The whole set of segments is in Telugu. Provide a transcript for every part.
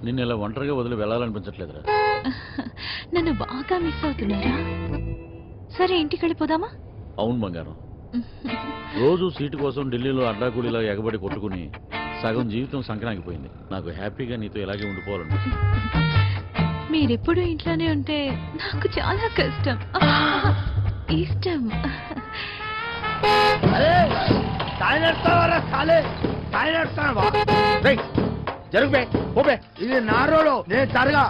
నిన్ను ఇలా ఒంటరిగా వదిలి వెళ్ళాలనిపించట్లేదురా. నన్ను బాగా మిస్ అవుతున్నారా? సరే ఇంటికి వెళ్ళిపోదామా? అవును బంగారం, రోజు సీటు కోసం ఢిల్లీలో అడ్డాకూడిలా ఎగబడి కొట్టుకుని సగం జీవితం సంక్రాంతిపోయింది. నాకు హ్యాపీగా నీతో ఇలాగే ఉండిపోవాలండి. మీరెప్పుడు ఇంట్లోనే ఉంటే నాకు చాలా కష్టం. ఇష్టం. ఇది నా రోడ్, నేను జరగా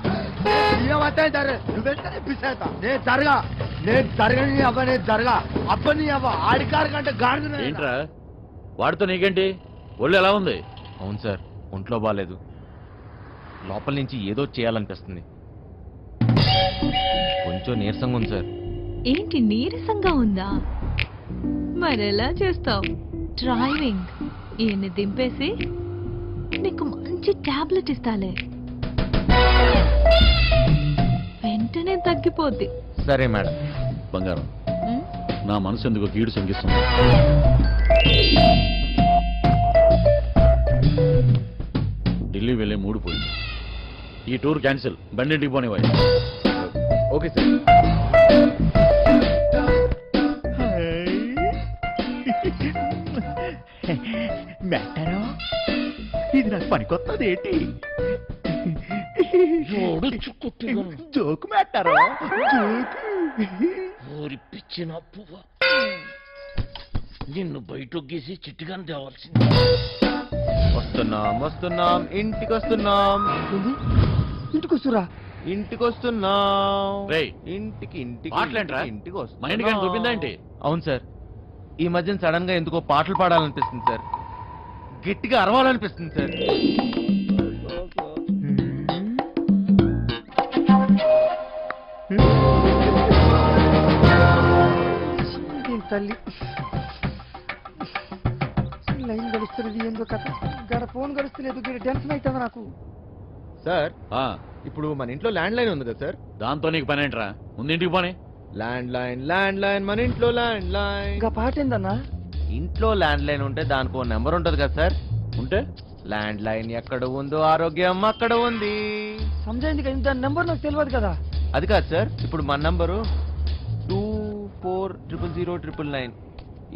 నేను జరగా నేను జరగని అవ్వ, నేను జరగా అబ్బని అవ్వ ఆడికారు కంటే గాడిద. ఏంట్రా వాడితో నీకేంటి? ఒళ్ళు ఎలా ఉంది? అవును సార్, ఒంట్లో బాగాలేదు. లోపల నుంచి ఏదో చేయాలనిపిస్తుంది. కొంచెం నీరసంగా ఉంది సార్. ఏంటి నీరసంగా ఉందా? మరెలా చేస్తావు? డ్రైవింగ్ ఈయన్ని దింపేసి నీకు మంచి టాబ్లెట్ ఇస్తాలే, వెంటనే తగ్గిపోద్ది. సరే మేడం. బంగారం, నా మనసు ఎందుకు కీడు శంకిస్తుంది. ఢిల్లీ వెళ్ళే మూడు పోయింది. ఈ టూర్ క్యాన్సిల్, బండింటికి పోనివ్వాలి. Okay sir. మెట్టారో ఇది నాకు పనికొత్తది ఏంటి? జోకు మెట్టారో ఊరి పిచ్చిన పువ్వ, నిన్ను బయటొగ్గేసి చిట్టుగాని తేవాల్సింది. వస్తున్నాం ఇంటికి వస్తున్నాం. ఇంటికి వస్తురా? ఇంటికి వస్తున్నాం. రేయ్, ఇంటికి ఇంటికి మాటలేంట్రా? ఇంటికి మా ఇంటికి ఆయన దొబ్బిందా ఏంటి? అవును సార్, ఈ మధ్యన సడన్ గా ఎందుకో పాటలు పాడాలనిపిస్తుంది సార్, గట్టిగా అరవాలనిపిస్తుంది సార్. తల్లి లైన్ గడుస్తున్నది, ఏందో కథ. గడ ఫోన్ గడుస్తలేదు, టెన్షన్ అవుతుంది నాకు. సార్, ఆ, ఇప్పుడు మన ఇంట్లో ల్యాండ్ లైన్ ఉంది కదా సార్? దాంతో నీకు పని ఏంట్రా? ముందు ఇంటికి పోనీ. ల్యాండ్ లైన్ మన ఇంట్లో ల్యాండ్ లైన్. ఇంకా పాట ఏందన్నా? ఇంట్లో ల్యాండ్ లైన్ ఉంటే దానికి ఒక నెంబర్ ఉంటది కదా సార్? ఉంటే ల్యాండ్ లైన్ ఎక్కడ ఉందో ఆరోగ్యం అక్కడ ఉంది. సమజైంది కదా, దాని నెంబర్ నాకు తెలియదు కదా. అది కాదు సార్, ఇప్పుడు మన నంబరు 240009.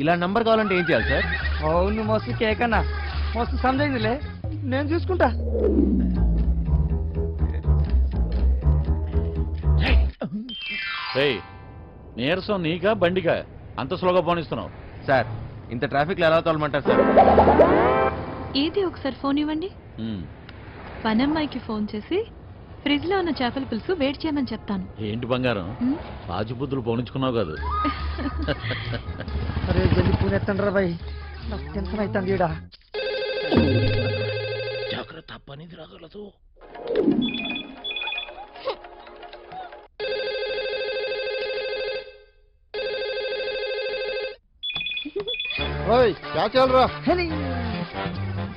ఇలా నంబర్ కావాలంటే ఏం చేయాలి సార్? అవును, మస్తు కేకన్నా, మస్తు సమజైందిలే, నేను చూసుకుంటా. రేయ్, నీరసం నీకా బండికా అంత స్లోగా పోనిస్తున్నావు? సార్, ఇంత ట్రాఫిక్ లో ఎలా తోలమంటారు సార్? ఏది ఒకసారి ఫోన్ ఇవ్వండి. ఉమ్, పనమ్మాయికి ఫోన్ చేసి ఫ్రిడ్జ్ లో ఉన్న చేపల పులుసు వేడి చేయమని చెప్తాను. ఏంటి బంగారం, రాజుబుద్ధులు పోనించుకున్నావు కాదు? అరే జల్లి పూణె ఎత్తండ్రా బాయ్, నాకు టెన్షన్ అవుతుంది ఈడ. జాగ్రత్త, పనిది రాగలదు.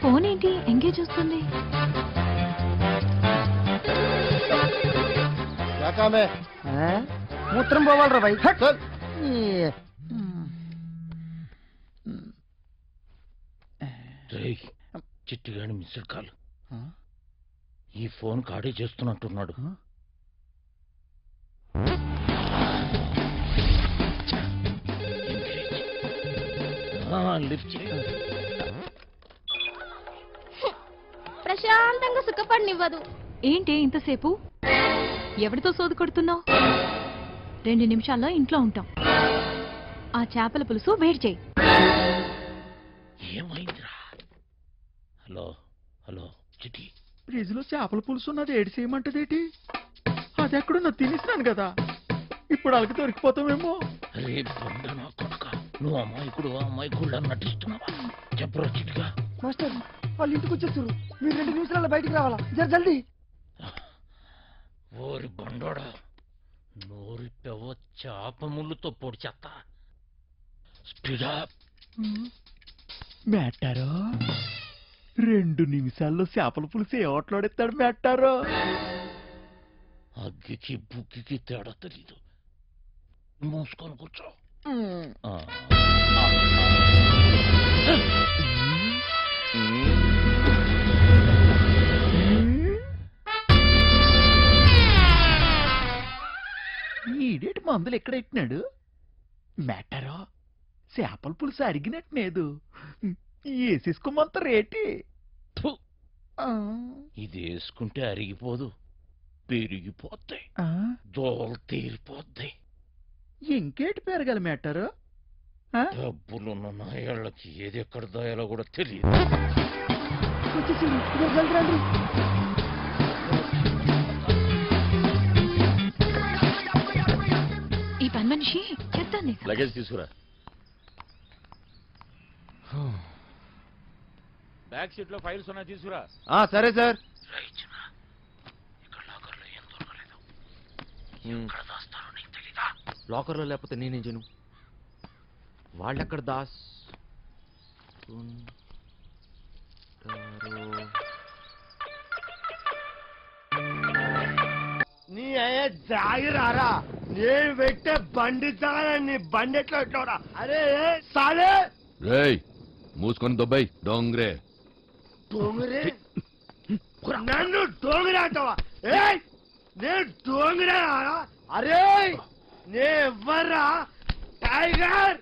ఫోన్ ఏంటి ఎంగేజ్ వస్తుంది? మూత్రం పోవాలరా బాయ్. రేయ్, చిట్టుగాని మిస్డ్ కాల్. ఈ ఫోన్ కాడే చేస్తున్నట్టున్నాడు. లిఫ్ట్ చేయి. ప్రశాంతంగా సుఖపడినివ్వదు. ఏంటి ఇంతసేపు? ఎవరితో సోదు కొడుతున్నావు? 2 నిమిషాల్లో ఇంట్లో ఉంటాం. ఆ చేపల పులుసు వేడి చేయి. ఏమైందిరా? హలో హలో చిట్టి, ఫ్రిడ్జ్ లో చేపల పులుసు ఉన్నది ఏడు చేయమంటదేటి? అది ఎక్కడున్నా తినేసినాను కదా, ఇప్పుడు అలకి దొరికిపోతామేమో. అరే బండ నా కొడుక, నువ్వు అమ్మాయికుడు నటిస్తున్నావా? చెప్పరా చిట్టిగా. మాస్టర్, వాళ్ళు ఇంటికి వచ్చేస్తారు, మీరు 2 నిమిషాల్లో బయటికి రావాలా, జల్దీ. ఓరి బండోడా, నోరిపెవ చేప ముళ్ళుతో పొడి చెత్త. స్పీడా. మెట్టారో 2 నిమిషాల్లో చేపల పులుసు ఏ ఓట్లాడేస్తాడు మెట్టారో? అగ్గికి బుగ్గికి తేడా తెలీదు. మూసుకొని కూర్చో. మందులు ఎక్కడ ఎట్టినాడు మ్యాటరో చేపల పులుసు అడిగినట్లేదు వేసేసుకోమంత రేటి ఫు, ఇది వేసుకుంటే అరిగిపోదు, పెరిగిపోతాయి, దోలు తీరిపోద్ది. ఇంకేటి పెరగాలి మ్యాటరు డబ్బులున్న నాయాళ్ళకి ఏది ఎక్కడ దాయాలో కూడా తెలియదు. ఈ పని మనిషి చెప్తాను లగేజ్ తీసుకురా. బ్యాక్ సీట్ లో ఫైల్స్ ఉన్నాయి, తీసుకురా. సరే సార్. రైచనా, ఇక్కడ లాకర్లో ఏం దొరకలేదు. ఎక్కడ దాస్తారో నీకు తెలీదా? లాకర్లో లేకపోతే నేనేం చేయను? వాళ్ళెక్కడ దాస్ నీ అయ్యే జాగిరారా, నేను పెట్టే బండి చాలని నీ బండి ఎట్లా పెట్టావురా? అరే సాలే రేయ్ మూసుకొని దొబ్బాయి డోంగ్రే. డోంగురే నన్ను డోంగురే అంటావా? ఏయ్ నేను డోంగురే రా. అరే నే ఎవ్వరా టైగర్,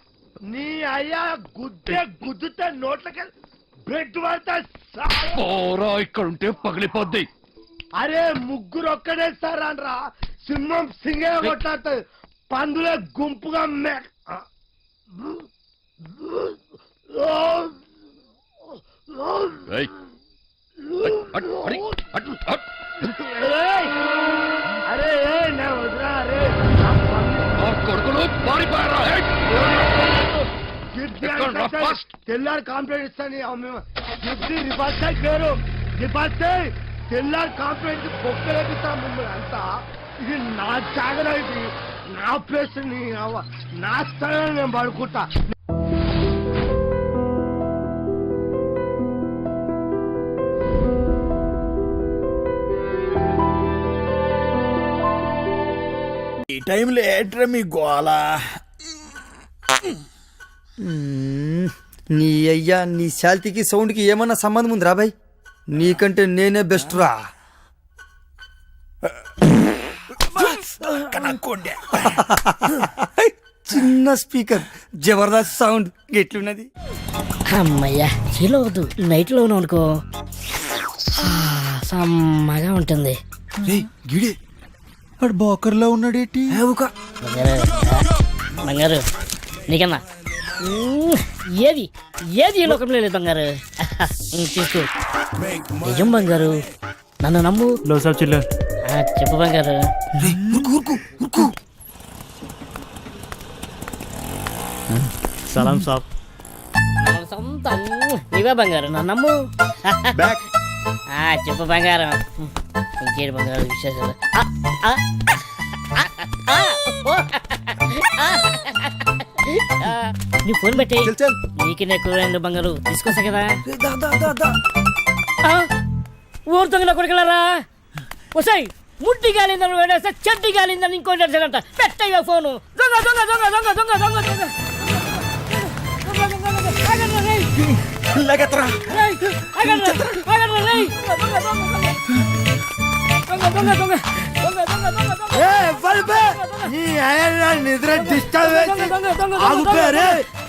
నీ అయ్యా గుద్దుతే నోట్లకి బ్రెడ్ పడతా. పోరా ఇక్కడ ఉంటే పగిలిపోద్ది. అరే ముగ్గురు ఒక్కడే సార్ అనరా, సింహం సింగే కొట్లాడుతుంది, పందులే గుంపుగా రేయ్, అట్, అడి, అట్, అట్. అరే నా వదిరా. అరే ఆ కొడుకులు పారిపోయారా? ఏయ్! తెల్లారి కాంప్లైంట్ ఇస్తాను. రివర్స్ పేరు రివర్స్ తెల్లారి కాంప్లైంట్ బొక్కలేపిస్తాం మిమ్మల్ని అంతా. ఇది నా జాగర, ఇది నా ప్లేస్, నా స్థలం, నేను పడుకుంటా. ఈ టైంలో ఏట్రా మీ గోలా? నీ అయ్యా నీ శాల్తీకి సౌండ్కి ఏమన్నా సంబంధం ఉందిరా బాయ్? నీకంటే నేనే బెస్ట్ రా. చిన్న స్పీకర్, జబర్దస్త్ సౌండ్, ఎట్లున్నది? అమ్మయ్యా చీలో వద్దు, నైట్ లో అనుకో సమ్మగా ఉంటుంది. గిడే వాడు బోకర్లో ఉన్నాడేటి? బంగారు నీకన్నా ఏది ఏది ఈ లోకంలో లేదు బంగారు. తీసుకో, నిజం బంగారు, నన్ను నమ్ము. చెప్పు బంగారు. సలాం సాబ్. సొంతం నీవే బంగారు, నన్ను నమ్ము. చెప్పు బంగారం, ఇంకేడు బంగారు విశేషాలు? నీ ఫోన్ పెట్టి నీకు నేను బంగారు తీసుకొస్తా కదా. ఊరు దొంగల కొడుకులారా, వసాయి ముట్టి గాలిందని వేడేస్తే చెడ్డి గాలిందని ఇంకోటి అంట. పెట్టయ్యా ఫోను. దొంగ దొంగ దొంగ దొంగ దొంగ దొంగ దొంగ నిద్ర డిస్టర్బ్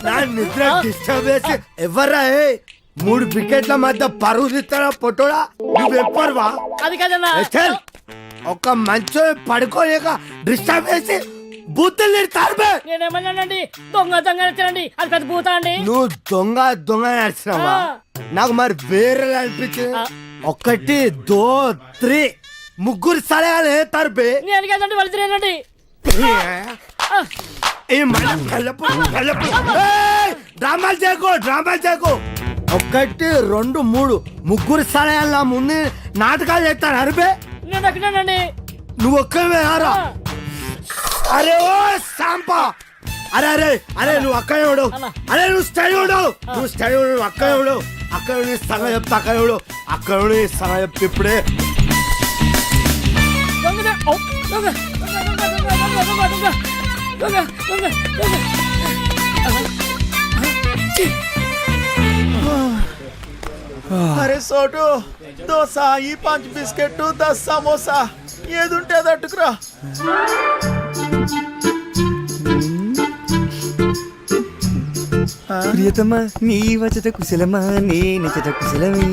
నా నిద్ర డిస్టర్బ్ చేసి ఎవర్రా? 3 వికెట్ల మధ్య పరువు తీస్తారా పొట్టోడా? నువ్వు ఎప్పరువా? అది కదన్నా, ఒక మంచో పడుకోలేక డిస్టర్బ్ చేసి బూతులు తిడతారు. నేనేమన్నానండి? దొంగ దొంగ నచ్చండి, అది పెద్ద భూత అండి. నువ్వు దొంగ దొంగ నడిచినావా? నాకు మరి వేరే అనిపించింది. 1 2 3 ముగ్గురు సలహాలు తరపే. నేను కదండి వాళ్ళు తిరేనండి. డ్రామాలు చేయకు, డ్రామాలు చేయకు. 1 2 3 ముగ్గురు సలహాల ముందు నాటకాలు చేస్తాను అరిపే. నేను అక్కడేనండి. నువ్వు ఒక్కవే రా. అరే ఓ సాంపా, అరే అరే అరే నువ్వు అక్కడే ఉడు. అరే నువ్వు స్టడీ ఉడు, నువ్వు స్టడీ ఉడు, అక్కడే ఉడు. అక్కడ సగం చెప్తా, అక్కడ ఉడు, అక్కడ సగం చెప్తా. ఇప్పుడే అరే సోటు, దోశ, ఈ 5 బిస్కెట్, 10 సమోసా, ఏది ఉంటే అది అట్టుకురా. ప్రియతమా నీ వచట కుశలమా నేనచట కుశలమే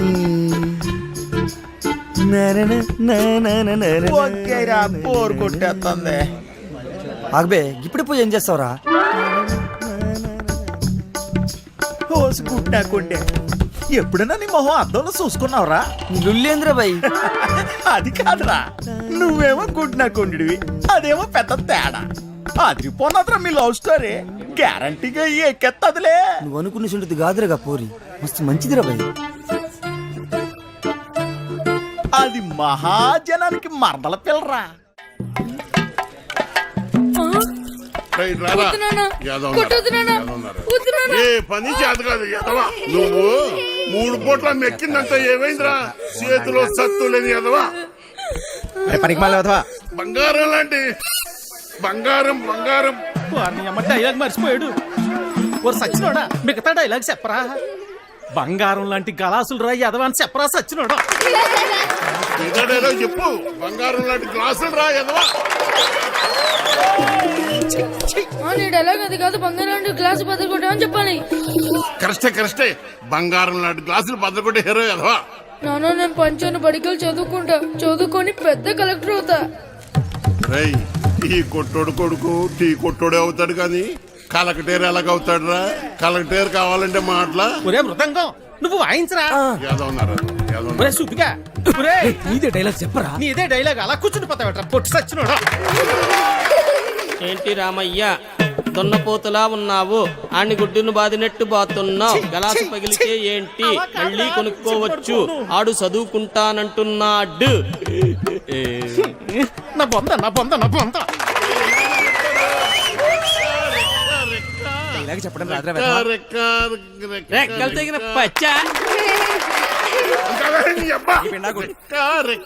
ఓకేరా బోర్ కొట్టేస్తుంది. ఆగబే ఇప్పుడు పోయి ఏం చేస్తావురా? కోసుకుంటాకుండే ఎప్పుడైనా నీ మొహం అద్దంలో చూసుకున్నావురా? లుల్లేంద్ర బాయ్. అది కాదురా, నువ్వేమో గుడ్నా కొండివి, అదేమో పెద్ద తేడా. అదిరిపోన్నదిరా మీ లవ్ స్టోరీ. గ్యారంటీగా ఎక్కెత్తదిలే. నువ్వు అనుకున్న సుంటుంది కాదురగా పోరి, మస్తు మంచిదిరా బాయ్. అది మహాజనానికి మరదల పిల్లరా. ఏ పని చేత కాదు ఎదవా. నువ్వు 3 పూట్ల మెక్కిందంటే ఏమైందిరా? చేతిలో సత్తు లేని ఎదవా. పనికి మళ్ళీ బంగారం లాంటి బంగారం బంగారం. డైలాగ్ మర్చిపోయాడు. ఓ సచ్చినోడా, మిగతా డైలాగ్ చెప్పరా? బంగారం లాంటి గలాసులు రా ఎదవా అని చెప్పరా సచ్చినోడా? ఏదో చెప్పు. బంగారం లాంటి గ్లాసులు రా ఎదవా. డైలాగ్ అది కాదు, బంగారం లాంటి గ్లాసు బదులుకుంటామని చెప్పాలి. కరెక్టే. బంగారం లాంటి గ్లాసులు బద్దకొట్టే హీరో ఎదవా. నాన్న నేను పంచాను బడికలు చదువుకొని పెద్ద కలెక్టర్ అవుతా. రేయ్, ఈ కొట్టోడు కొడుకు టీ కొట్టోడే అవుతాడు కానీ కలెక్టర్ ఎలాగవుతాడు రా? కలెక్టర్ కావాలంటే మాటలా? ఒరే మృదంగం నువ్వు వాయించరా. సుపిగా నీదే డైలాగ్ చెప్పరా? నీదే డైలాగ్ అలా కూర్చుని పోతావట పొట్టి సచ్చినోడా. ఏంటి రామయ్య దున్నపోతులా ఉన్నావు, ఆని గుడ్డును బాదినట్టు బాతున్నావు, గలాసు పగిలితే ఏంటి మళ్ళీ కొనుక్కోవచ్చు, ఆడు చదువుకుంటానంటున్నాడు. నా బొంద డైలాగ్ చెప్పడం రాదురా. రెక్కలు తెగిన పచ్చా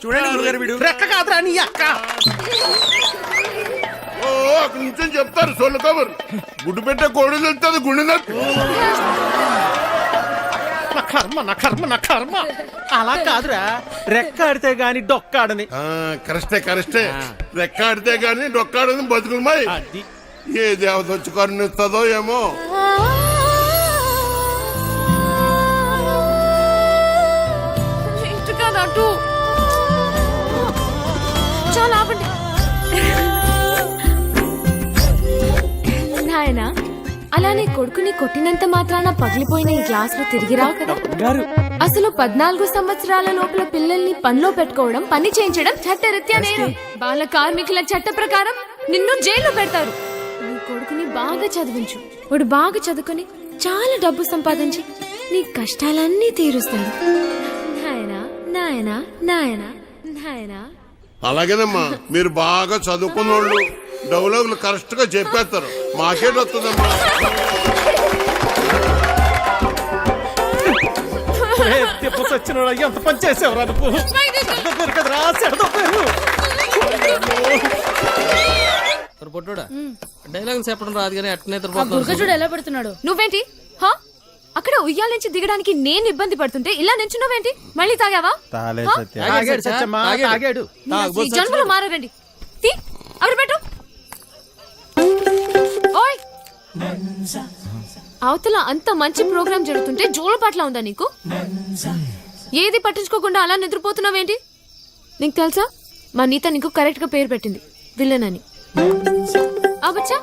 చూడండి రెక్క కాదురా నీ అక్క. ఓ అక్కడి నుంచి చెప్తారు సొల్లు కబర్. గుడ్డు పెట్టే కోడి తెలుస్తుంది గుండె నా కర్మ అలా కాదురా, రెక్క ఆడితే గాని డొక్కాడని. కరెక్టే. రెక్క ఆడితే గాని డొక్కాడని బతుకులమాయి. ఏ దేవత వచ్చి కరుణిస్తుందో ఏమో. చాలా ఆపండి నాయనా. అలానే కొడుకుని కొట్టినంత మాత్రాన పగిలిపోయిన ఈ గ్లాసులు తిరిగి రావు కదా. అసలు 14 సంవత్సరాల లోపల పిల్లల్ని పనిలో పెట్టుకోవడం, పని చేయించడం చట్టరీత్యా నేరం. బాల కార్మికుల చట్ట ప్రకారం నిన్ను జైల్లో పెడతారు. నీ కొడుకుని బాగా చదివించు. వాడు బాగా చదువుకొని చాలా డబ్బు సంపాదించి నీ కష్టాలన్నీ తీరుస్తాడు. నాయనా నాయనా నాయనా నాయనా. అలాగేనమ్మా, మీరు బాగా చదువుకున్నోళ్ళు డైలాగులు కరెక్ట్ గా చెప్పేస్తారు. మాకేట్ వస్తుందమ్మా. సచ్చినోడా ఎంత పని చేసేవరా నువ్వు? పొట్టోడా డైలాగ్ చెప్పడం రాదు కానీ అట్నే ఎలా పెడుతున్నాడు? నువ్వేంటి అక్కడ ఉయ్యాలించి దిగడానికి నేను ఇబ్బంది పడుతుంటే ఇలా నించున్నావేంటి? మళ్ళీ తాగావా? జన్మలో మారండి. అవి పెట్టు. ఓయ్, అవతల అంత మంచి ప్రోగ్రామ్ జరుగుతుంటే జోలపాట్ల ఉందా నీకు? ఏది పట్టించుకోకుండా అలా నిద్రపోతున్నావేంటి? నీకు తెలుసా, మా నీత నీకు కరెక్ట్ గా పేరు పెట్టింది, విలన్ అని. అవచ్చా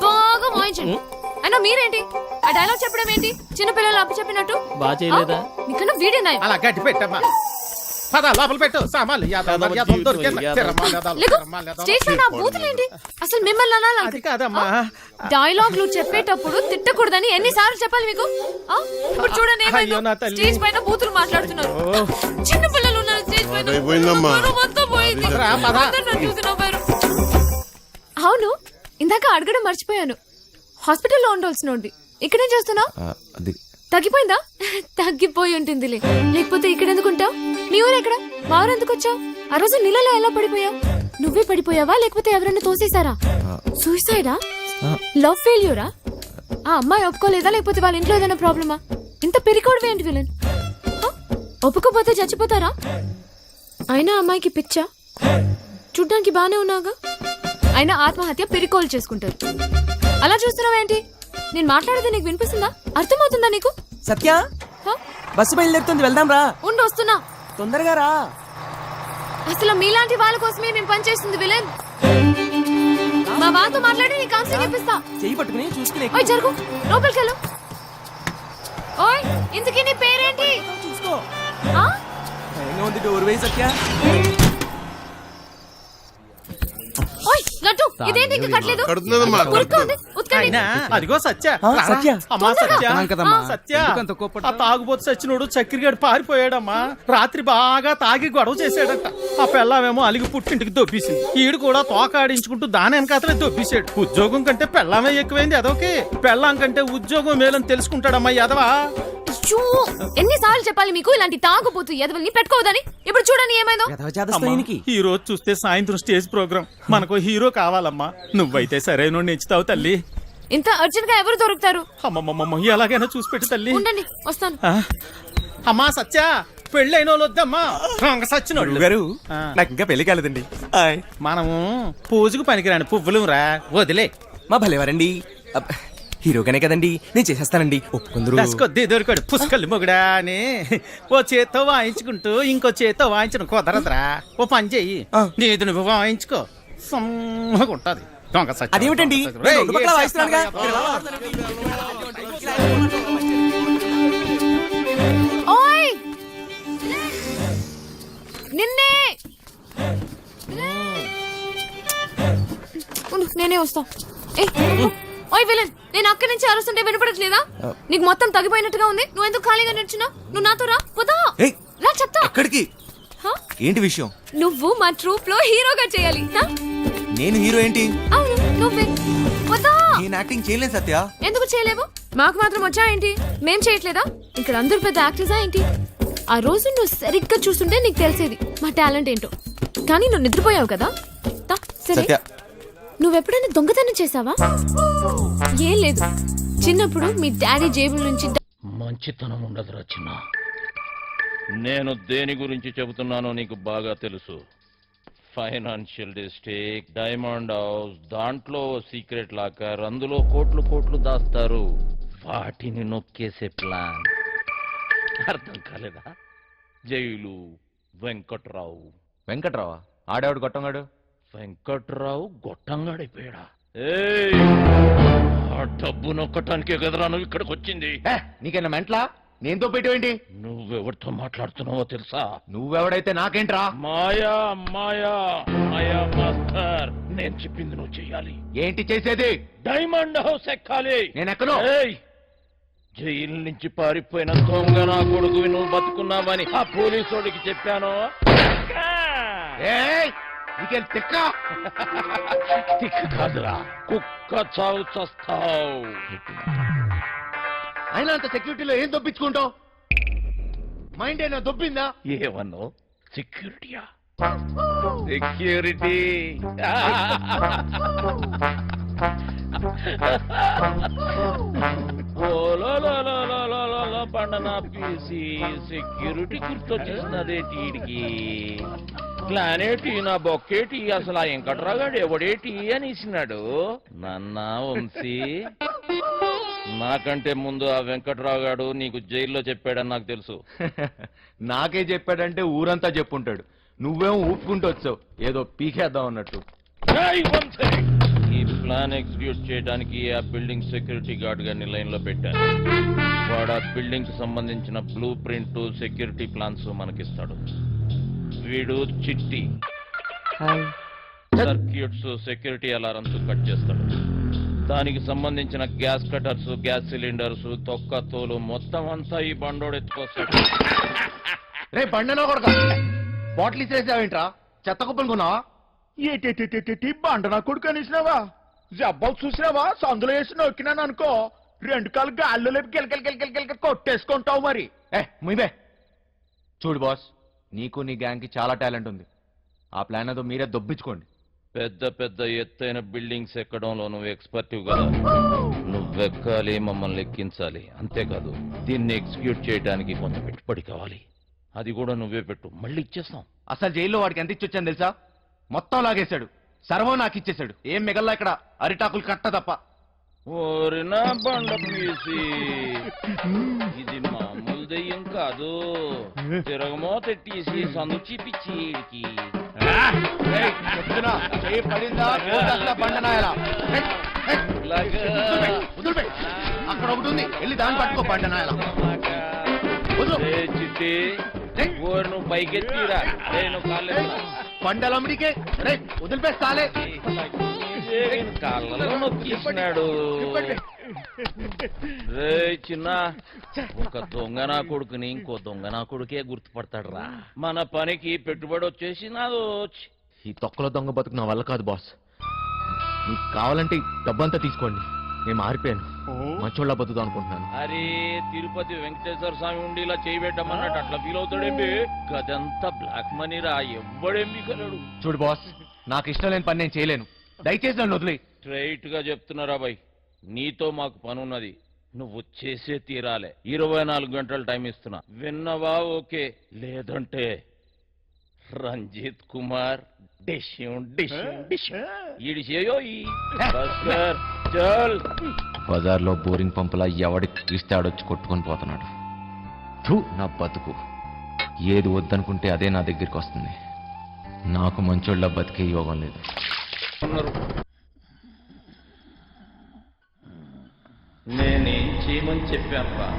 బాగా మోయించండి. అయినా మీరేంటి ఆ డైలాగ్ చెప్పడం ఏంటి? చిన్నపిల్లలు అప్పు చెప్పినట్టు. నీకన్నా వీడేనా? అలా గట్టి పెట్టమ్మా. పద లోపల పెట్టు సామాన్లు. అసలు మిమ్మల్ని అనాలి కాదమ్మా. డైలాగ్లు చెప్పేటప్పుడు తిట్టకూడదని ఎన్నిసార్లు చెప్పాలి మీకు? ఇప్పుడు చూడండి, స్టేజ్ పైన బూతులు మాట్లాడుతున్నారు. చిన్న పిల్లలు ఉన్నారు స్టేజ్ పైన. అవును, ఇందాక అడగడం మర్చిపోయాను. హాస్పిటల్లో ఉండాల్సినోండి, ఇక్కడేం చేస్తున్నావు? తగ్గిపోయిందా? తగ్గిపోయి ఉంటుందిలే, లేకపోతే ఇక్కడ ఎందుకుంటావు? మీ ఊరు ఎక్కడ? మా ఊరు ఎందుకు వచ్చావు? ఆ రోజు నీళ్ళలో ఎలా పడిపోయావు? నువ్వే పడిపోయావా లేకపోతే ఎవరైనా తోసేశారా? సూసైడా? లవ్ ఫెయిల్యూరా? ఆ అమ్మాయి ఒప్పుకోలేదా లేకపోతే వాళ్ళ ఇంట్లో ఏదైనా ప్రాబ్లమా? ఇంత పెరికోవడం ఏంటి విలన్? ఒప్పుకోపోతే చచ్చిపోతారా? అయినా అమ్మాయికి పిచ్చా? చూడ్డానికి బానే ఉన్నాగా. అయినా ఆత్మహత్య పెరికోలు చేసుకుంటారు. అలా చూస్తున్నావేంటి? నేను మాట్లాడేది నీకు వినిపిస్తుందా? అర్థమవుతుందా నీకు? సత్య హ? బస్సు బయలుదేరుతుంది, వెళ్దాం రా. ఉండు, వస్తున్నా. తొందరగా రా. అసలు మీలాంటి వాళ్ళ కోసమే మేము పనిచేస్తుంది విలన్. మా వాళ్ళతో మాట్లాడి నీ కౌన్సిలింగ్ ఇప్పిస్తా. చెయ్యి పట్టుకుని చూసుకునే ఓయ్ జరుగు, లోపలికి వెళ్ళు. ఓయ్, ఇంతకీ నీ పేరేంటి? చూసుకో. ఆ? భయంగా ఉంది, డోర్ వేయి సత్య. ఓయ్ లడ్డు, ఇదేంటి ఇంకా కట్టలేదు? ఉరుక్కు ఉంది, ఉతకండి. అదిగో సత్య. సత్య అమ్మా సత్య. కదమ్మా. సత్య, ఆ తాగుబోతు సచ్చినోడు చక్కెరగాడు పారిపోయాడమ్మా. రాత్రి బాగా తాగి గొడవ చేశాడట. ఆ పెళ్ళామేమో అలిగి పుట్టింటికి దొబ్బేసింది. ఈడు కూడా తోకాడించుకుంటూ దాని వెనకాతలే దొబ్బేశాడు. ఉద్యోగం కంటే పెళ్ళామే ఎక్కువైంది అదొకే. పెళ్ళాం కంటే ఉద్యోగం మేలని తెలుసుకుంటాడమ్మా ఎదవా. అయ్యో, ఎన్నిసార్లు చెప్పాలి మీకు ఇలాంటి తాగుపోతూ ఎదవల్ని పెట్టుకోవద్దని? ఇప్పుడు చూడండి ఏమైందో. ఈ రోజు చూస్తే సాయంత్రం స్టేజ్ ప్రోగ్రామ్. మనకు హీరో కావాలమ్మా. నువ్వైతే సరైన నెచ్చుతావు తల్లి. ఇంత అర్జెంట్ గా ఎవరు దొరుకుతారు? అమ్మమ్మమ్మ, ఎలాగైనా చూసి పెట్టు తల్లి. ఉండండి, వస్తాను. ఆ? అమ్మా సత్య, పెళ్ళైన వాళ్ళు వద్దమ్మా. సచ్చినోళ్ళు గారు, నాకు ఇంకా పెళ్లి కాలేదండి. మనము పూజకు పనికిరాని పువ్వులు రా, వదిలే. మా భలేవారండి. హీరోగానే కదండి, నేను చేసేస్తానండి. ఒప్పుకుందరు. కొద్ది దొరికాడు పుష్కలు మొగుడా అని ఓ చేత్తో వాయించుకుంటూ ఇంకో చేత్తో వాయించడం కుదరదురా. ఓ పని చెయ్యి, నీది నువ్వు వాయించుకో, సమ్మగా ఉంటది. దొంగ సచ్చిన. అదేమిటండి, నేను రెండు పక్కల వాయిస్తున్నానుగా. ఓయ్ నిన్నే. ఉండు, నేనే వస్తా. ఓయ్ విలన్, నేను అక్కడి నుంచి అరుస్తుంటే వినపడట్లేదా? నీకు మొత్తం తగ్గిపోయినట్టుగా ఉంది. నువ్వు ఎందుకు ఖాళీగా నిల్చున్నా? నువ్వు నాతో రా, పోతా. రా చెప్తా. ఎక్కడికి? హ? ఏంటి విషయం? నువ్వు మా ట్రూప్ లో హీరోగా చేయాలి. నా? నేను హీరో ఏంటి? అవును, నువ్వే. పోతా. నేను యాక్టింగ్ చేయలేను సత్య. ఎందుకు చేయలేవు? మాకు మాత్రం వచ్చా ఏంటి? మేం చేయట్లేదా? ఇక్కడ అందరు పెద్ద యాక్టర్సా ఏంటి? ఆ రోజు నువ్వు సరిగ్గా చూస్తుంటే నీకు తెలిసేది మా టాలెంట్ ఏంటో. కానీ నువ్వు నిద్రపోయావు కదా. తా, సరే. సత్య, నువ్వెప్పుడైనా దొంగతనం చేసావా? ఏం లేదు, చిన్నప్పుడు మీ డాడీ జేబుల నుంచి మంచితనం ఉండదురా చిన్న. నేను దేని గురించి చెబుతున్నానో నీకు బాగా తెలుసు. ఫైనాన్షియల్ డిస్ట్రిక్ట్, డైమండ్ హౌస్, దాంట్లో సీక్రెట్ లాకర్, అందులో కోట్లు కోట్లు దాస్తారు. వాటిని నొక్కేసే ప్లాన్ అర్థం కాలేదా? జైలు వెంకట్రావు. వెంకట్రావా? ఆడేవాడు గొట్టంగాడు. వెంకట్రావు గొట్టంగాడైపోయాడా? ఆ డబ్బు నొక్కటానికే కదరా నువ్వు ఇక్కడికి వచ్చింది. నీకైనా మెంట్లా? నేనుతో పెట్టేవేంటి? నువ్వెవరితో మాట్లాడుతున్నావో తెలుసా? నువ్వెవడైతే నాకేంట్రా? మాయా మాయా మాయా మాస్టర్, నేను చెప్పింది నువ్వు చెయ్యాలి. ఏంటి చేసేది? డైమండ్ హౌస్ ఎక్కాలి. నేను ఎక్కను. జైలు నుంచి పారిపోయిన దొంగ నా కొడుకు నువ్వు బతుకున్నావని ఆ పోలీసోడికి చెప్పాను. నీకేం తిక్క? తిక్క కాదురా, కుక్క చావు చస్తావు. అయినా అంత సెక్యూరిటీలో ఏం దొప్పించుకుంటావు? మైండ్ అయినా దొబ్బిందా? ఏమన్నావు? సెక్యూరిటీయా? సెక్యూరిటీ పండనా పీసి సెక్యూరిటీ గుర్తొచ్చేసినదేటీడికి. ప్లానేటి నా బొక్కేటి, అసలు ఆ వెంకట్రాగాడు ఎవడేటి అని ఇచ్చినాడు. నన్నా వంశీ, నాకంటే ముందు ఆ వెంకట్రాగాడు నీకు జైల్లో చెప్పాడని నాకు తెలుసు. నాకే చెప్పాడంటే ఊరంతా చెప్పుంటాడు. నువ్వేమో ఊపుకుంటూ వచ్చావు ఏదో పీకేద్దాం అన్నట్టు. ఈ ప్లాన్ ఎగ్జిక్యూట్ చేయడానికి ఆ బిల్డింగ్ సెక్యూరిటీ గార్డ్ గారిని లైన్ లో పెట్టాను. వాడు ఆ బిల్డింగ్ కి సంబంధించిన బ్లూ ప్రింట్, సెక్యూరిటీ ప్లాన్స్ మనకిస్తాడు. వీడు చిట్టి సర్క్యూట్స్, సెక్యూరిటీ అలారమ్స్ కట్ చేస్తాడు. దానికి సంబంధించిన గ్యాస్ కటర్స్, గ్యాస్ సిలిండర్స్, తొక్క తోలు మొత్తం అంతా ఈ బండోడు ఎత్తుకొస్తాడు. రే బండనో కొడక, బాటిల్ ఇసిరేసావేంట్రా? చెత్త కుప్పలు కొన్నావా? ఏటి బండ నా కొడుకు అనేసినావా? జబ్బాలు చూసినావా? సందులో వేసి నొక్కినాను అనుకో, రెండు కాళ్ళు గాల్లో లేపి గిలకలు కొట్టేసుకుంటావు మరి. ముయ్యబే. చూడు బాస్, నీకు నీ గ్యాంగ్ కి చాలా టాలెంట్ ఉంది. ఆ ప్లాన్ ఏదో మీరే దొబ్బించుకోండి. పెద్ద పెద్ద ఎత్తైన బిల్డింగ్స్ ఎక్కడంలో నువ్వు ఎక్స్పర్టివ్ కదా. నువ్వెక్కాలి, మమ్మల్ని ఎక్కించాలి. అంతేకాదు, దీన్ని ఎగ్జిక్యూట్ చేయడానికి కొంత పెట్టుబడి కావాలి. అది కూడా నువ్వే పెట్టు, మళ్ళీ ఇచ్చేస్తాం. అసలు జైల్లో వాడికి ఎంత ఇచ్చొచ్చాను తెలుసా? మొత్తం లాగేశాడు. సర్వం నాకు ఇచ్చేశాడు. ఏం మిగల్లా ఇక్కడ? అరిటాకులు కట్ట తప్ప. ఓరినా బండ పీసి ఇది మామూలు దెయ్యం కాదు. తిరగమో తెట్టేసి సందు చూపించి ఈడికి. అక్కడ ఒకటి ఉంది, వెళ్ళి దాన్ని పట్టుకో బండనాయల. చిట్టి ఓరు నువ్వు పైకెత్తిరా, నేను కాళ్ళ బండలమ్మడికే వదిలిపేస్తాలే. కాళ్ళలో నొక్కిస్తున్నాడు. రే చిన్న, ఒక దొంగ నా కొడుకుని ఇంకో దొంగ నా కొడుకే గుర్తుపడతాడు రా. మన పనికి పెట్టుబడి వచ్చేసి నాదో. ఈ తొక్కలో దొంగ బతుకు నా వల్ల కాదు బాస్. మీకు కావాలంటే డబ్బంతా తీసుకోండి, నేను మారిపోయాను, మంచోళ్ళ బతుకుతా అనుకుంటున్నాను. అరే తిరుపతి వెంకటేశ్వర స్వామి ఉండి ఇలా చేయబెట్టమన్నట్టు అట్లా ఫీల్ అవుతాడేంటి? గదంతా బ్లాక్ మనీ రా, ఎవ్వడేం మిగలడు. చూడు బాస్, నాకు ఇష్టం లేని పని నేను చేయలేను, దయచేసి నన్ను వదిలే. స్ట్రైట్ గా చెప్తున్నారా బాయ్, నీతో మాకు పని ఉన్నది, నువ్వు చేసే తీరాలే. 24 గంటలు టైం ఇస్తున్నా, విన్నవా? ఓకే, లేదంటే రంజిత్ కుమార్ బజార్లో బోరింగ్ పంపులా ఎవడికి చూస్తే ఆడొచ్చి కొట్టుకొని పోతున్నాడు. నా బతుకు ఏది వద్దనుకుంటే అదే నా దగ్గరికి వస్తుంది. నాకు మంచోళ్ళ బతికే యోగం లేదు. నేనేం చేయమని చెప్పాను రా?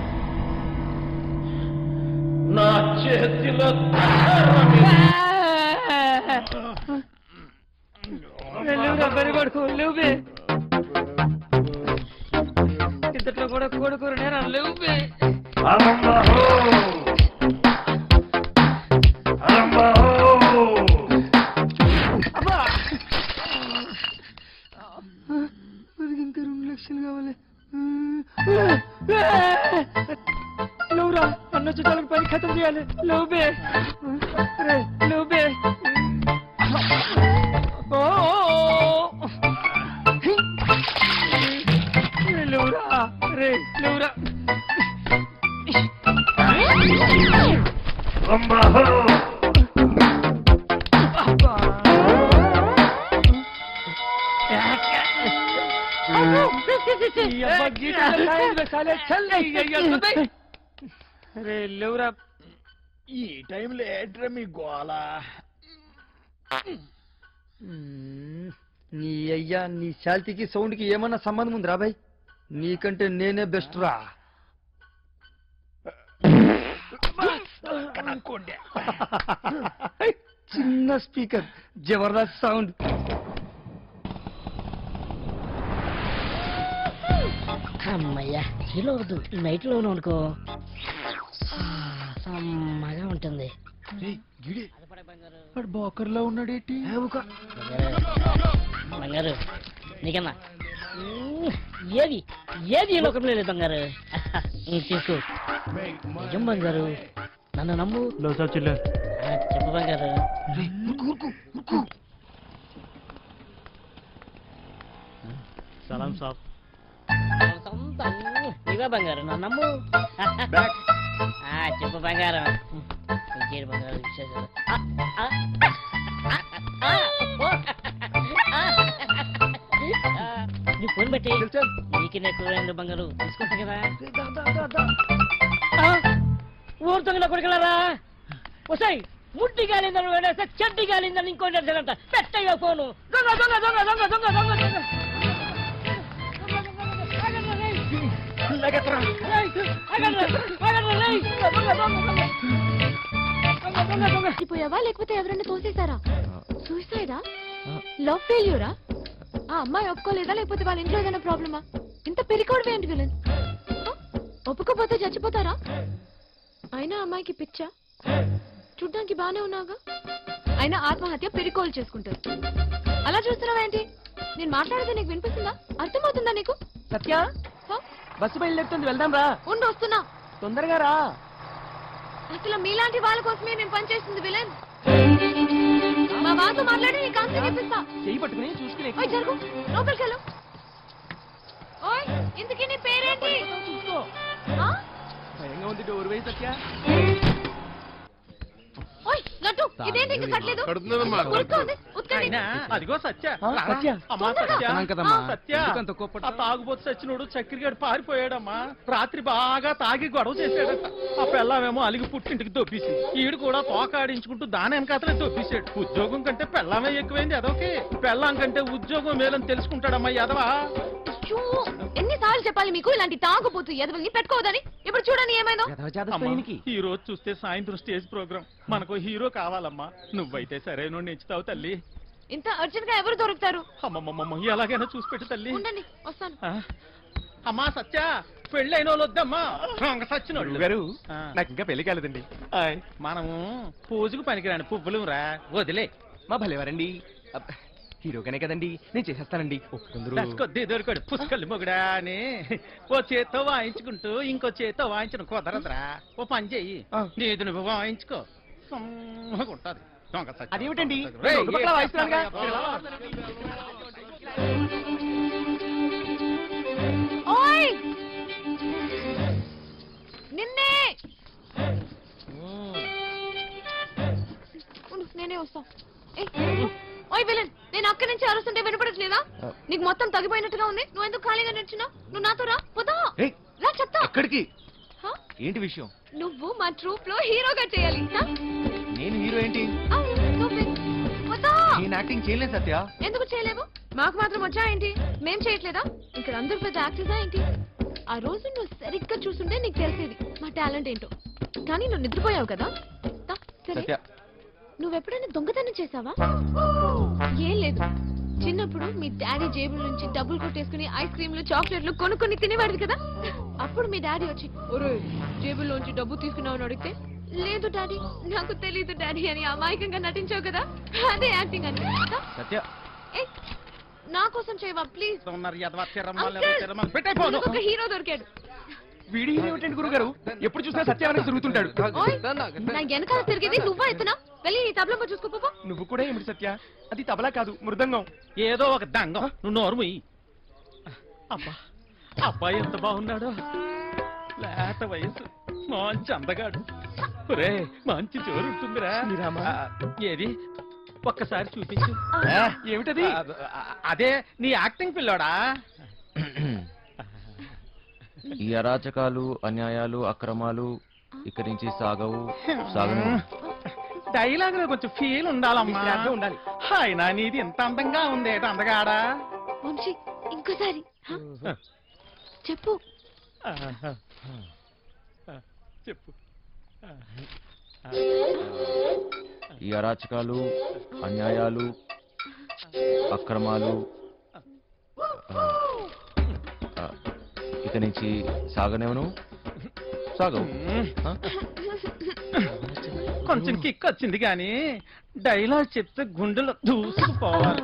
నా చేతిలో ఇంతట్లో కూడా కోడుకూరు నేరా లేవు. ఇంకా 2 లక్షలు కావాలి. నువ్వురా అన్న చుట్టాలకు పని ఖతం చేయాలి. లేవుబే లేవుబే. లేవురా రే లేవురా. రే లేవురా. ఈ టైంలో ఏంట్రా మీ గోళ? నీ అయ్యా నీ శాల్తీకి సౌండ్ కి ఏమన్నా సంబంధం ఉంది రాబాయ్? నీకంటే నేనే బెస్ట్ రా. చిన్న స్పీకర్, జబర్దస్త్ సౌండ్. అమ్మయ్యా హీలో వద్దు, నైట్ లోనే అనుకో, సమ్మగా ఉంటుంది. బోకర్లో ఉన్నాడేటి? బంగారు నీకన్నా ఏది ఏది ఈ లోకంలో లేదు బంగారు. తీసుకో. నిజం బంగారు, నన్ను నమ్ము. చెప్పు బంగారు. సలాం సాబ్. ఇవే బంగారు, నన్ను నమ్ము. చెప్పు బంగారం. ఇంకేడు బంగారు విశేషాలు? నువ్వు ఫోన్ పెట్టి నీకు ఎక్కువ బంగారు తీసుకుంటా కదా. ఊరుతుంది కొడుకులారా. వస్తాయి ముట్టి గాలిందని వేడేస్తే చెడ్డి గాలిందని ఇంకోటి అంట. పెట్టయ్యో ఫోను. దొంగ దొంగ దొంగ దొంగ దొంగ దొంగ దొంగ. పోయావా లేకపోతే ఎవరైనా తోసేశారా? సూసైడా? లవ్ ఫెయిల్యూరా? ఆ అమ్మాయి ఒప్పుకోలేదా లేకపోతే వాళ్ళ ఇంట్లో ఏదైనా ప్రాబ్లమా? ఇంత పెరికోవడం ఏంటి విలన్? ఒప్పుకోపోతే చచ్చిపోతారా? అయినా అమ్మాయికి పిచ్చా? చూడ్డానికి బానే ఉన్నాగా. అయినా ఆత్మహత్య పెరికోలు చేసుకుంటారు. అలా చూస్తున్నావా ఏంటి? నేను మాట్లాడితే నీకు వినిపిస్తుందా? అర్థమవుతుందా నీకు? సత్య బస్సు బయలుదేరుతుంది, వెళ్దాం రా. ఉండు వస్తున్నా. తొందరగా రా. అసలు మీలాంటి వాళ్ళ కోసమే నేను పనిచేస్తుంది విలన్. మా వాళ్ళతో మాట్లాడి నీ కాన్సెప్ట్ ఇప్పిస్తా. చెయ్యి పట్టుకుని చూసుకుని ఓయ్ జరుగు, లోపలికి వెళ్ళు. ఓయ్ ఇంతకీ నీ పేరేంటి? భయంగా ఉంది. డోర్ వేయి సత్య. ఓయ్ లడ్డు ఇదేంటి ఇంకా కట్టలేదు కడుతున్నానమ్మా, ఉరుకుతోంది, ఉతకండి. అయినా అదిగో సత్య సత్య. అమ్మా తొందరగా. సత్య సత్య ఆ తాగుబోతు సచ్చినోడు చక్కెరగాడు పారిపోయాడమ్మా. రాత్రి బాగా తాగి గొడవ చేశాడట. ఆ పెళ్ళామేమో అలిగి పుట్టింటికి దొబ్బేసింది. ఈడు కూడా తోకాడించుకుంటూ దాని వెనకాతలే దొబ్బేశాడు. ఉద్యోగం కంటే పెళ్ళామే ఎక్కువైంది ఎదవకి. పెళ్ళాం కంటే ఉద్యోగం మేలని తెలుసుకుంటాడమ్మా ఎదవా. అయ్యో, ఎన్నిసార్లు చెప్పాలి మీకు ఇలాంటి తాగుబోతు ఎదవల్ని పెట్టుకోవద్దని. ఇప్పుడు చూడండి ఏమైందో. అమ్మా, ఈ రోజు చూస్తే సాయంత్రం స్టేజ్ ప్రోగ్రామ్. మనకు హీరో కావాలమ్మా. నువ్వైతే సరైన నెచ్చుతావు తల్లి. ఇంత అర్జెంట్ గా ఎవరు దొరుకుతారు? అమ్మమ్మమ్మ ఎలాగైనా చూసి పెట్టు తల్లి. ఉండండి వస్తాను. ఆ? అమ్మా సత్య పెళ్ళైన వాళ్ళు వద్దమ్మా. సచ్చినోళ్ళు గారు ఆ. నాకు ఇంకా పెళ్లి కాలేదండి. మనము పూజకు పనికిరాని పువ్వులు రా, వదిలే. మా భలేవారండి. హీరోగానే కదండి, నేను చేసేస్తానండి. ఒప్పుకుందరు. కొద్ది దొరికాడు పుష్కలు మొగుడా అని ఓ చేత్తో వాయించుకుంటూ ఇంకో చేత్తో వాయించను కుదరదురా. ఓ పని చెయ్యి, ఆ. నీది నువ్వు వాయించుకో, సమ్మగుంటది. దొంగ సచ్చిన. అదేమిటండి? రేయ్, రెండు పక్కలా వాయిస్తున్నానుగా. ఓయ్ నిన్నే ఉండు, నేనే వస్తా. ఓయ్ విలన్, నేను అక్కడి నుంచి అరుస్తుంటే వినపడట్లేదా? నీకు మొత్తం తగ్గిపోయినట్టుగా ఉంది. నువ్వు ఎందుకు ఖాళీగా నడిచినావు? నువ్వు నాతో రా, పోతా ఏయ్, రా చెప్తా. ఎక్కడికి? హ? ఏంటి విషయం? నువ్వు మా ట్రూప్ లో హీరోగా చేయాలి. హ? నేను హీరో ఏంటి? ఆ, నువ్వే. పోతా. నేను యాక్టింగ్ చేయలేదు సత్య. ఎందుకు చేయలేవు? మాకు మాత్రం వచ్చా ఏంటి? మేం చేయట్లేదా? ఇక్కడ అందరు పెద్ద యాక్టర్సా ఏంటి? ఆ రోజు నువ్వు సరిగ్గా చూసుంటే నీకు తెలిసేది మా టాలెంట్ ఏంటో. కానీ నువ్వు నిద్రపోయావు కదా. దా, సరే, సత్య, నువ్వెప్పుడైనా దొంగతనం చేసావా? ఏం లేదు, చిన్నప్పుడు మీ డాడీ జేబుల నుంచి డబ్బులు కొట్టేసుకుని ఐస్ క్రీమ్లు చాక్లెట్లు కొనుక్కొని తినేవాడిది కదా. అప్పుడు మీ డాడీ వచ్చి ఒరేయ్ జేబుల్లోంచి డబ్బు తీసుకున్నావు అడిగితే లేదు డాడీ, నాకు తెలీదు డాడీ అని అమాయకంగా నటించావు కదా. అదే యాక్టింగ్ అని. సత్య, ఏయ్, నా కోసం చేయవా ప్లీజ్. ఉన్నారు ఎదవ తిరమలు, ఎదవ తిరమలు. పెట్టైపోను. ఒక హీరో దొరికాడు. వీడి హీరో ఏంటండి గురుగారు? ఎప్పుడు చూసినా సత్య వెనక తిరుగుతుంటాడు. ఓయ్, నా వెనకాల తిరిగేది నువ్వా ఎత్తునా? వెళ్ళి నీ తబలమ్మ చూసుకోపో. నువ్వు కూడా ఏమిటి సత్య? అది తబలా కాదు, మృదంగం. ఏదో ఒక దంగం. నువ్వు నోరు ముయ్యి. అబ్బా, అబ్బాయి ఎంత బాగున్నాడో. లేత వయసు, మంచి అందగాడు. ఒరే మంచి జోరు ఉంటుందిరా. ఆ, ఏది ఒక్కసారి చూపించు. ఏమిటది? అదే నీ యాక్టింగ్ పిల్లోడా. ఈ అరాచకాలు, అన్యాయాలు, అక్రమాలు ఇక్కడి నుంచి సాగను. డైలాగ్ లో కొంచెం ఫీల్ ఉండాలమ్మా. అర్థం ఉండాలి. అయినా నీది ఇంత అందంగా ఉంది అందగాడా. వంశీ ఇంకోసారి హ? చెప్పు. చెప్పు. ఈ అరాచకాలు, అన్యాయాలు, అక్రమాలు ఇక నుంచి సాగనేవను. సాగవు. ఆ? కొంచెం కిక్ వచ్చింది కానీ డైలాగ్ చెప్తే గుండెలో దూసుకుపోవాలి.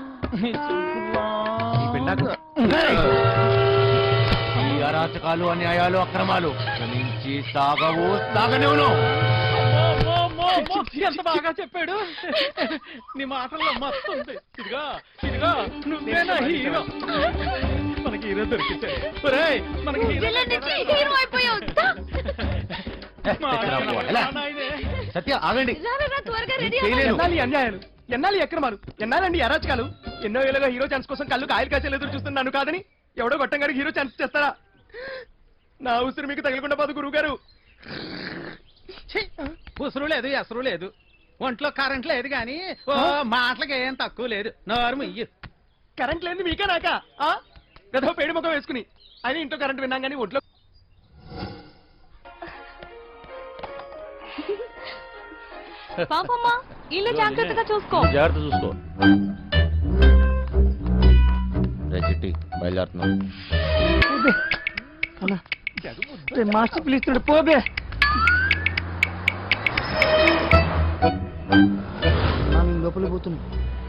ఈ అరాచకాలు, అన్యాయాలు, అక్రమాలు ఇక నుంచి సాగనేవను. ఎంత బాగా చెప్పాడు. నీ మాటల్లో మస్తు ఉంది. ఇదిగా ఇదిగా నువ్వేనా హీరో. మనకి హీరో దొరికితే మనకి హీరో విలన్ నుంచి హీరో అయిపోయావు. దా. సత్య ఆగండి. రా, రా, రా, త్వరగా రెడీ ఎన్నాలి అన్యాయాలు, ఎన్నాలి అక్రమాలు, ఎన్నాలండి అరాచకాలు. ఎన్నో ఏళ్ళగా హీరో ఛాన్స్ కోసం కళ్ళు కాయలు కాసేలు ఎదురు చూస్తున్నాను కాదని ఎవడో గొట్టంగారికి హీరో ఛాన్స్ చేస్తారా? నా ఉసిరి మీకు తగలకుండా పోదు గురువు గారు. ఉసురు లేదు, ఎసరు లేదు, ఒంట్లో కరెంట్ లేదు కానీ ఓ మాటలకి ఏం తక్కువ లేదు. నోరు ముయ్యు. కరెంట్ లేదు మీకే నాకా? పెద్ద పేడి ముఖం వేసుకుని అని ఇంట్లో కరెంట్ విన్నాం కానీ ఒంట్లో. పాపమ్మా ఇల్లు జాగ్రత్తగా చూసుకో. జాగ్రత్త చూసుకో. చిట్టి బయలుదేరుతున్నాం. మాస్టర్ పిలుస్తున్నాడు పోబే. లోపలికి పోతున్నా.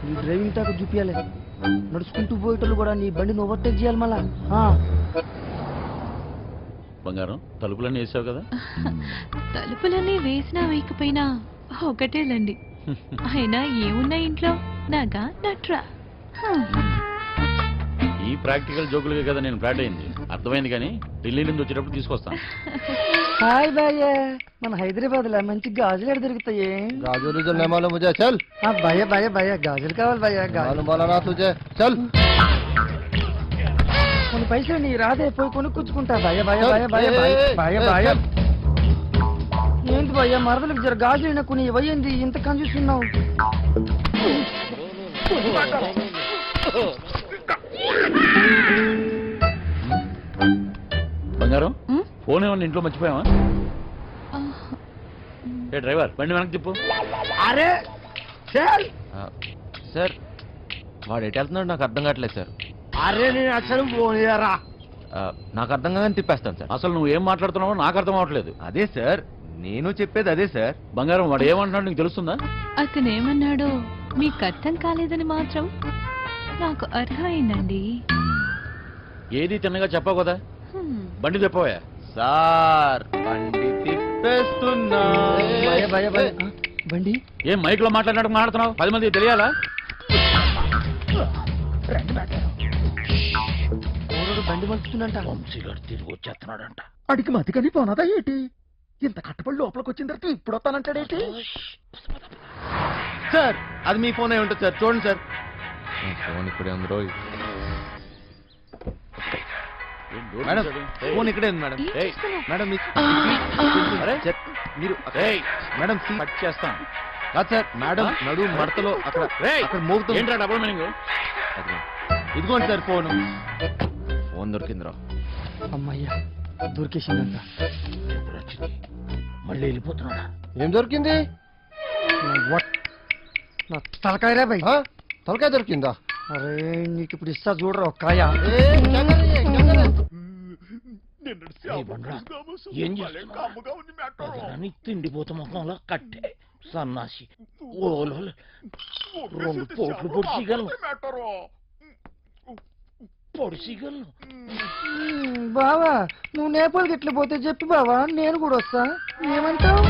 నీ డ్రైవింగ్ టాక్ చూపించాలి. నడుచుకుంటూ పోయేటోళ్ళు కూడా నీ బండిని ఓవర్టేక్ చేయాలి మళ్ళా. బంగారం తలుపులన్నీ వేసావు కదా. తలుపులన్నీ వేసినా వేయకపోయినా ఒకటేలండి. అయినా ఏమున్నా ఇంట్లో నాగా నట్రా. ఈ ప్రాక్టికల్ జోకులుగా కదా నేను ఫ్లాట్ అయింది. అర్థమైంది కానీ ఢిల్లీ నుంచి వచ్చేటప్పుడు తీసుకొస్తాను. హాయ్ భయ్య, మన హైదరాబాద్ లో మంచి గాజులు ఎక్కడ దొరుకుతాయి? గాజులు ముజే చల్ భయ్య భయ్య భయ్య గాజులు కావాలి భయ్య, గాజులు. బోలా తుజే చల్. కొన్ని పైసలు నీ రాదే, పోయి కొనుక్కొచ్చుకుంటా. భయ్య భయ్య భయ్య భయ్య భయ్య భయ్య భయ్య. ఏంటి భయ్య, మరదలకు జర గాజులు కొన్ని ఇవ్వయింది, ఇంత కన్ఫ్యూస్తున్నావు? బంగారం ఫోన్ ఏమన్నా ఇంట్లో మర్చిపోయావా? ఏ డ్రైవర్ బండి వెనక్కి తిప్పు. అరే చల్. సార్ వాడు ఎటు వెళ్తున్నాడు నాకు అర్థం కావట్లేదు సార్. అరే నేను అసలు ఫోన్ చేయరా. నాకు అర్థం కాదని తిప్పేస్తాను సార్. అసలు నువ్వు ఏం మాట్లాడుతున్నావో నాకు అర్థం అవ్వట్లేదు. అదే సార్ నేను చెప్పేది అదే సార్. బంగారం వాడు ఏమంటున్నాడు నీకు తెలుస్తుందా? అతను ఏమన్నాడో మీకు అర్థం కాలేదని మాత్రం నాకు అర్థమైందండి. ఏది తిన్నగా చెప్పావు కదా, బండి తిప్పవా? సార్ బండి తిప్పేస్తున్నా. భయ్య భయ్య భయ్య. బండి ఏం మైక్ లో మాట్లాడినట్టు మాట్లాడుతున్నావు? 10 మందికి తెలియాలా? బండి మలుపుతుందంట. తిరిగి వచ్చేస్తున్నాడంట. అడిగి మతికని పోనదా ఏంటి? ఇంత కట్టబడి లోపలికి వచ్చిన తర్వాత ఇప్పుడు వస్తానంటాడేంటి? సార్ అది మీ ఫోన్ అయి ఉంటుంది సార్, చూడండి సార్. ఫోన్ ఇక్కడే ఉంది రోయ్. మేడం ఫోన్ ఇక్కడే ఉంది మేడం. మేడం మీరు మేడం కట్ చేస్తాం కాదు సార్, మేడం నడు మడతలో అక్కడ అక్కడ మోగుతుంది. ఏంట్రా డబుల్ మీనింగ్? ఇదిగోండి సార్ ఫోన్. ఫోన్ దొరికిందిరా. అమ్మయ్యా దొరికేసిందంట. మళ్ళీ వెళ్ళిపోతున్నాడా? ఏం దొరికింది? నా తలకాయరా భయ్. తలకాయ దొరికిందా? అరే నీకు ఇప్పుడు ఇస్తా చూడరా ఒక కాయ. ఏం చేస్తున్నావు? తిండిపోత ముఖంలో కట్టే సన్నాసి. ఓలో 2 పోట్లు పొడిచిగలను. బావా నువ్వు నేపాల్కి ఎట్లా పోతే చెప్పి బావా, నేను కూడా వస్తా. ఏమంటావు?